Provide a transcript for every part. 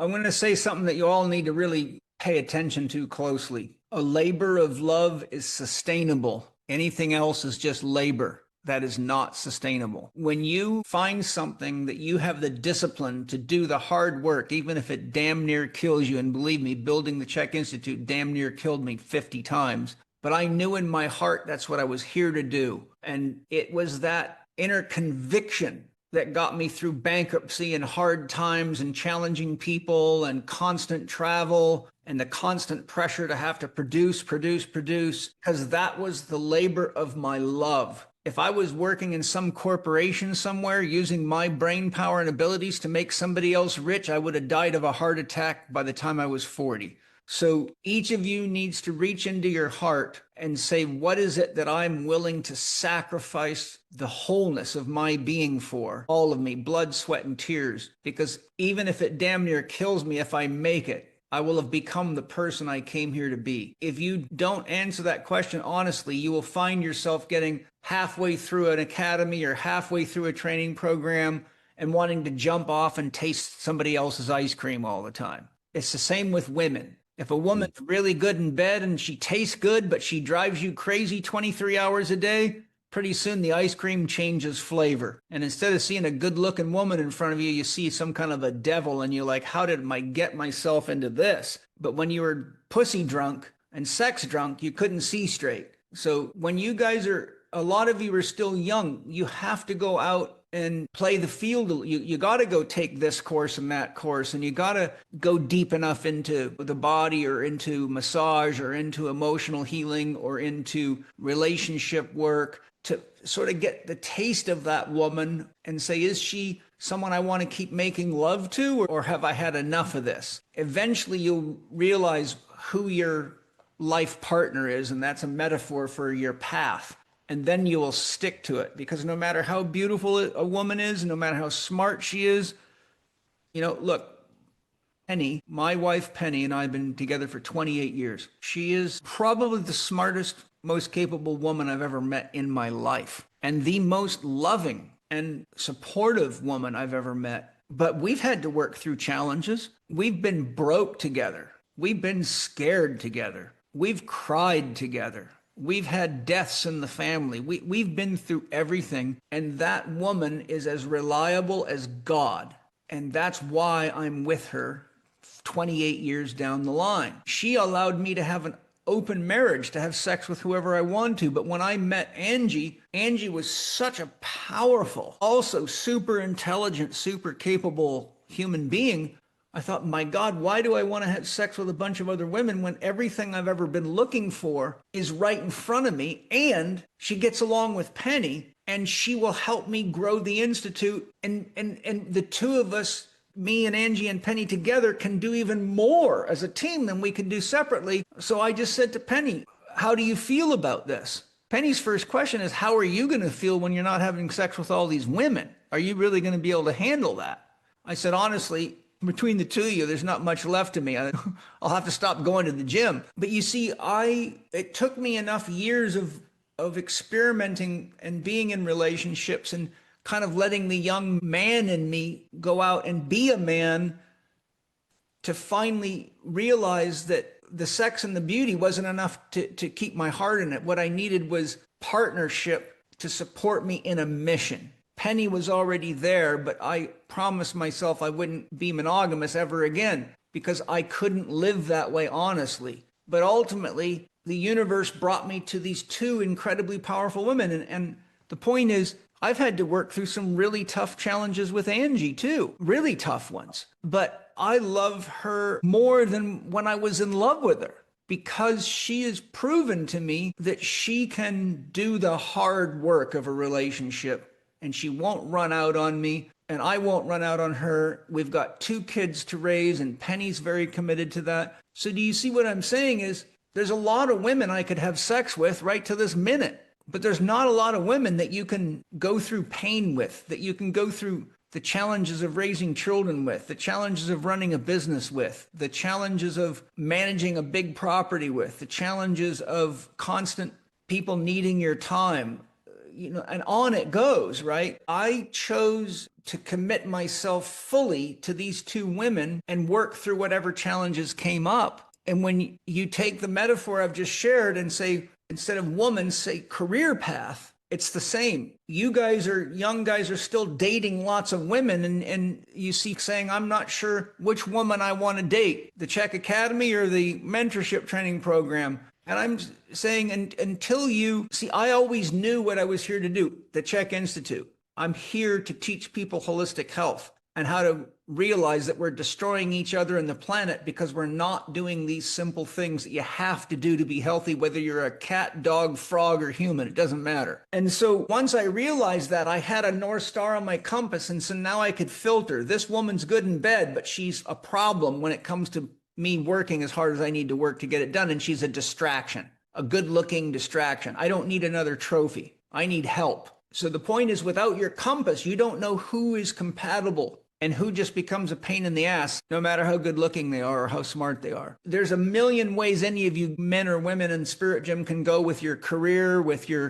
I'm going to say something that you all need to really pay attention to closely. A labor of love is sustainable. Anything else is just labor. That is not sustainable. When you find something that you have the discipline to do the hard work, even if it damn near kills you, and believe me, building the CHEK Institute damn near killed me 50 times, but I knew in my heart that's what I was here to do. And it was that inner conviction that got me through bankruptcy and hard times and challenging people and constant travel and the constant pressure to have to produce, because that was the labor of my love. If I was working in some corporation somewhere using my brain power and abilities to make somebody else rich, I would have died of a heart attack by the time I was 40. So each of you needs to reach into your heart and say, what is it that I'm willing to sacrifice the wholeness of my being for? All of me, blood, sweat, and tears. Because even if it damn near kills me, if I make it, I will have become the person I came here to be. If you don't answer that question honestly, you will find yourself getting halfway through an academy or halfway through a training program and wanting to jump off and taste somebody else's ice cream all the time. It's the same with women. If a woman's really good in bed and she tastes good, but she drives you crazy 23 hours a day, pretty soon the ice cream changes flavor. And instead of seeing a good looking woman in front of you, you see some kind of a devil and you're like, how did I get myself into this? But when you were pussy drunk and sex drunk, you couldn't see straight. So when you guys are, a lot of you are still young, you have to go out and play the field. You got to go take this course and that course, and you got to go deep enough into the body or into massage or into emotional healing or into relationship work to sort of get the taste of that woman and say, is she someone I want to keep making love to, or have I had enough of this? Eventually you'll realize who your life partner is, and that's a metaphor for your path. And then you will stick to it, because no matter how beautiful a woman is, no matter how smart she is, look, Penny, my wife Penny and I have been together for 28 years. She is probably the smartest, most capable woman I've ever met in my life, and the most loving and supportive woman I've ever met. But we've had to work through challenges. We've been broke together. We've been scared together. We've cried together. We've had deaths in the family. We've been through everything. And that woman is as reliable as God. And that's why I'm with her 28 years down the line. She allowed me to have an open marriage, to have sex with whoever I want to. But when I met Angie was such a powerful, also super intelligent, super capable human being. I thought, my God, why do I want to have sex with a bunch of other women when everything I've ever been looking for is right in front of me? And she gets along with Penny, and she will help me grow the Institute. And the two of us, me and Angie and Penny together, can do even more as a team than we can do separately. So I just said to Penny, how do you feel about this? Penny's first question is, how are you going to feel when you're not having sex with all these women? Are you really going to be able to handle that? I said, honestly, between the two of you, there's not much left of me. I'll have to stop going to the gym. But you see, it took me enough years of experimenting and being in relationships and kind of letting the young man in me go out and be a man to finally realize that the sex and the beauty wasn't enough to keep my heart in it. What I needed was partnership to support me in a mission. Penny was already there, but I promised myself I wouldn't be monogamous ever again because I couldn't live that way honestly. But ultimately, the universe brought me to these two incredibly powerful women. And the point is, I've had to work through some really tough challenges with Angie too, really tough ones. But I love her more than when I was in love with her, because she has proven to me that she can do the hard work of a relationship. And she won't run out on me, and I won't run out on her. We've got 2 kids to raise, and Penny's very committed to that. So do you see what I'm saying is, there's a lot of women I could have sex with right to this minute, but there's not a lot of women that you can go through pain with, that you can go through the challenges of raising children with, the challenges of running a business with, the challenges of managing a big property with, the challenges of constant people needing your time. And on it goes, right? I chose to commit myself fully to these two women and work through whatever challenges came up. And when you take the metaphor I've just shared and say, instead of woman, say career path, it's the same. You guys young guys are still dating lots of women, and you see saying, I'm not sure which woman I want to date, the CHEK Academy or the mentorship training program. And I'm saying, until you see, I always knew what I was here to do, the CHEK Institute. I'm here to teach people holistic health and how to realize that we're destroying each other and the planet because we're not doing these simple things that you have to do to be healthy, whether you're a cat, dog, frog, or human, it doesn't matter. And so once I realized that, I had a North Star on my compass, and so now I could filter. This woman's good in bed, but she's a problem when it comes to me working as hard as I need to work to get it done, and she's a distraction, a good-looking distraction. I don't need another trophy. I need help. So the point is, without your compass, you don't know who is compatible and who just becomes a pain in the ass, no matter how good looking they are or how smart they are. There's a million ways any of you men or women in Spirit Gym can go with your career,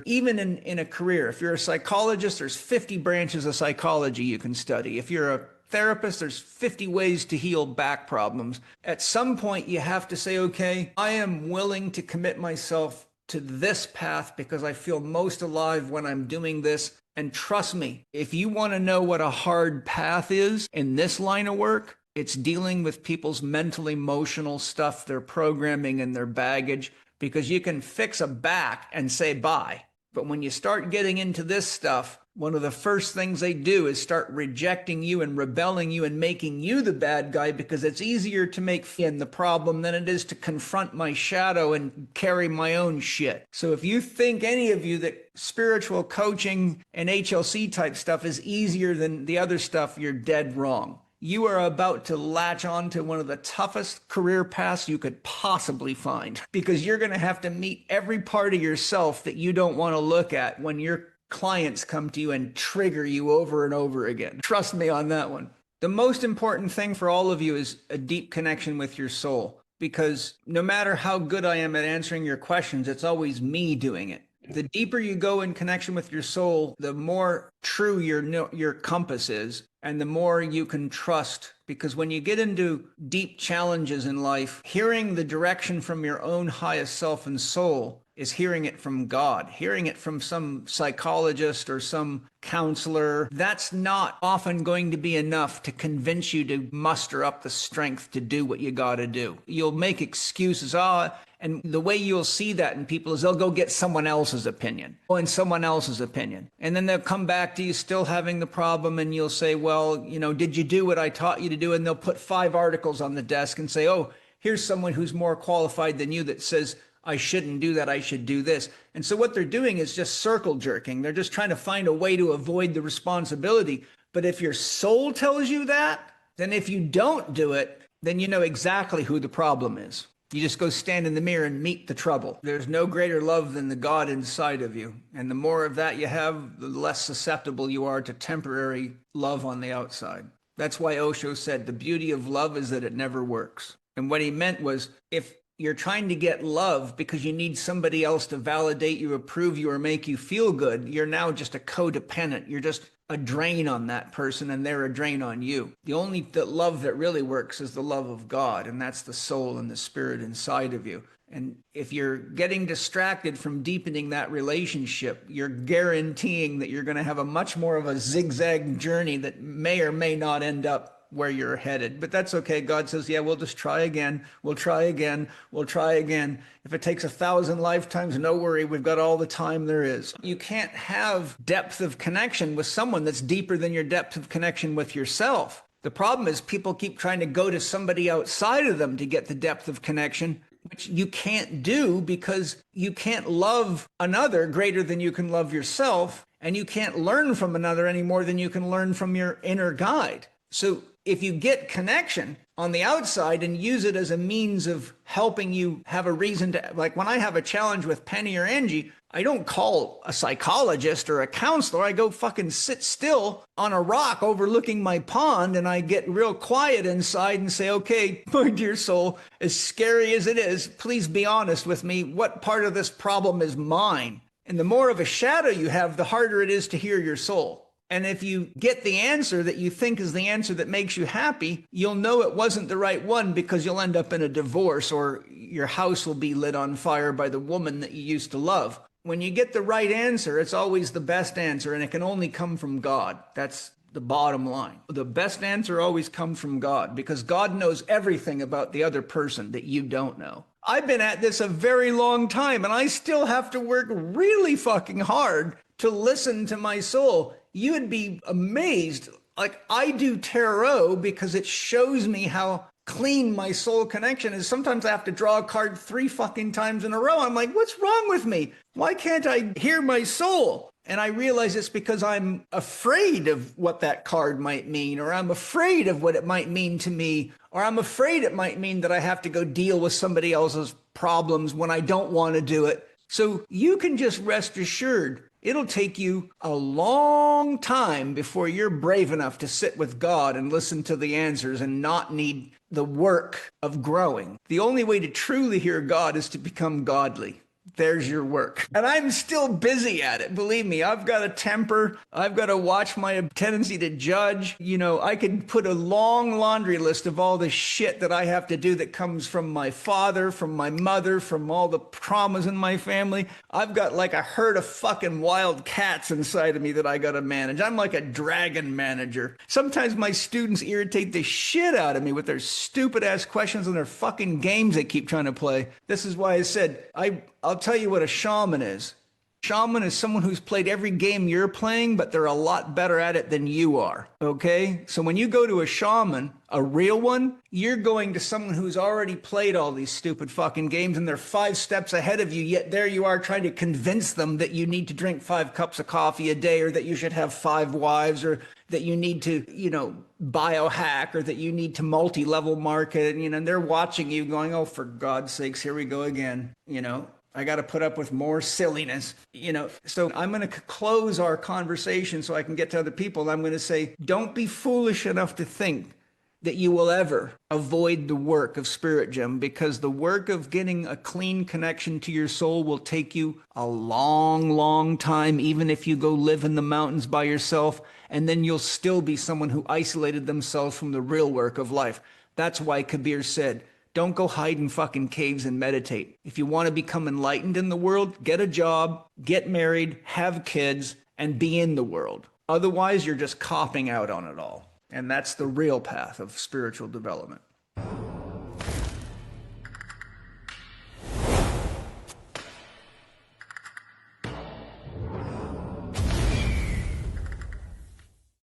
even in a career. If you're a psychologist, there's 50 branches of psychology you can study. If you're a therapist, there's 50 ways to heal back problems. At some point, you have to say, okay, I am willing to commit myself to this path because I feel most alive when I'm doing this. And trust me, if you want to know what a hard path is in this line of work, it's dealing with people's mental, emotional stuff, their programming and their baggage, because you can fix a back and say bye. But when you start getting into this stuff, one of the first things they do is start rejecting you and rebelling you and making you the bad guy, because it's easier to make the problem than it is to confront my shadow and carry my own shit. So if you think, any of you, that spiritual coaching and HLC type stuff is easier than the other stuff, you're dead wrong. You are about to latch on to one of the toughest career paths you could possibly find, because you're going to have to meet every part of yourself that you don't want to look at when your clients come to you and trigger you over and over again. Trust me on that one. The most important thing for all of you is a deep connection with your soul, because no matter how good I am at answering your questions, it's always me doing it. The deeper you go in connection with your soul, the more true your compass is, and the more you can trust. Because when you get into deep challenges in life, hearing the direction from your own highest self and soul is hearing it from God. Hearing it from some psychologist or some counselor, that's not often going to be enough to convince you to muster up the strength to do what you got to do. You'll make excuses. And the way you'll see that in people is they'll go get someone else's opinion, and someone else's opinion. And then they'll come back to you still having the problem, and you'll say, well, did you do what I taught you to do? And they'll put 5 articles on the desk and say, oh, here's someone who's more qualified than you that says, I shouldn't do that, I should do this. And so what they're doing is just circle jerking. They're just trying to find a way to avoid the responsibility. But if your soul tells you that, then if you don't do it, then you know exactly who the problem is. You just go stand in the mirror and meet the trouble. There's no greater love than the God inside of you. And the more of that you have, the less susceptible you are to temporary love on the outside. That's why Osho said the beauty of love is that it never works. And what he meant was, if you're trying to get love because you need somebody else to validate you, approve you, or make you feel good, you're now just a codependent. You're just a drain on that person, and they're a drain on you. The only love that really works is the love of God, and that's the soul and the spirit inside of you. And if you're getting distracted from deepening that relationship, you're guaranteeing that you're going to have a much more of a zigzag journey that may or may not end up where you're headed. But that's okay. God says, yeah, we'll just try again. We'll try again. We'll try again. If it takes 1,000 lifetimes, no worry. We've got all the time there is. You can't have depth of connection with someone that's deeper than your depth of connection with yourself. The problem is people keep trying to go to somebody outside of them to get the depth of connection, which you can't do, because you can't love another greater than you can love yourself. And you can't learn from another any more than you can learn from your inner guide. So if you get connection on the outside and use it as a means of helping you have a reason to, like when I have a challenge with Penny or Angie, I don't call a psychologist or a counselor. I go fucking sit still on a rock overlooking my pond, and I get real quiet inside and say, okay, my dear soul, as scary as it is, please be honest with me. What part of this problem is mine? And the more of a shadow you have, the harder it is to hear your soul. And if you get the answer that you think is the answer that makes you happy, you'll know it wasn't the right one because you'll end up in a divorce or your house will be lit on fire by the woman that you used to love. When you get the right answer, it's always the best answer, and it can only come from God. That's the bottom line. The best answer always comes from God because God knows everything about the other person that you don't know. I've been at this a very long time and I still have to work really fucking hard to listen to my soul. You would be amazed. Like, I do tarot because it shows me how clean my soul connection is. Sometimes I have to draw a card 3 fucking times in a row. I'm like, what's wrong with me? Why can't I hear my soul? And I realize it's because I'm afraid of what that card might mean, or I'm afraid of what it might mean to me, or I'm afraid it might mean that I have to go deal with somebody else's problems when I don't want to do it. So you can just rest assured it'll take you a long time before you're brave enough to sit with God and listen to the answers and not need the work of growing. The only way to truly hear God is to become godly. There's your work. And I'm still busy at it. Believe me, I've got a temper. I've got to watch my tendency to judge. You know, I could put a long laundry list of all the shit that I have to do that comes from my father, from my mother, from all the traumas in my family. I've got like a herd of fucking wild cats inside of me that I got to manage. I'm like a dragon manager. Sometimes my students irritate the shit out of me with their stupid ass questions and their fucking games they keep trying to play. This is why I said, I'll tell you what a shaman is. Shaman is someone who's played every game you're playing, but they're a lot better at it than you are, okay? So when you go to a shaman, a real one, you're going to someone who's already played all these stupid fucking games and they're 5 steps ahead of you, yet there you are trying to convince them that you need to drink 5 cups of coffee a day, or that you should have 5 wives, or that you need to, biohack, or that you need to multi-level market, and they're watching you going, oh, for God's sakes, here we go again, I got to put up with more silliness, So I'm going to close our conversation so I can get to other people. I'm going to say, don't be foolish enough to think that you will ever avoid the work of Spirit Gem, because the work of getting a clean connection to your soul will take you a long, long time, even if you go live in the mountains by yourself, and then you'll still be someone who isolated themselves from the real work of life. That's why Kabir said, don't go hide in fucking caves and meditate. If you want to become enlightened in the world, get a job, get married, have kids, and be in the world. Otherwise, you're just copping out on it all. And that's the real path of spiritual development.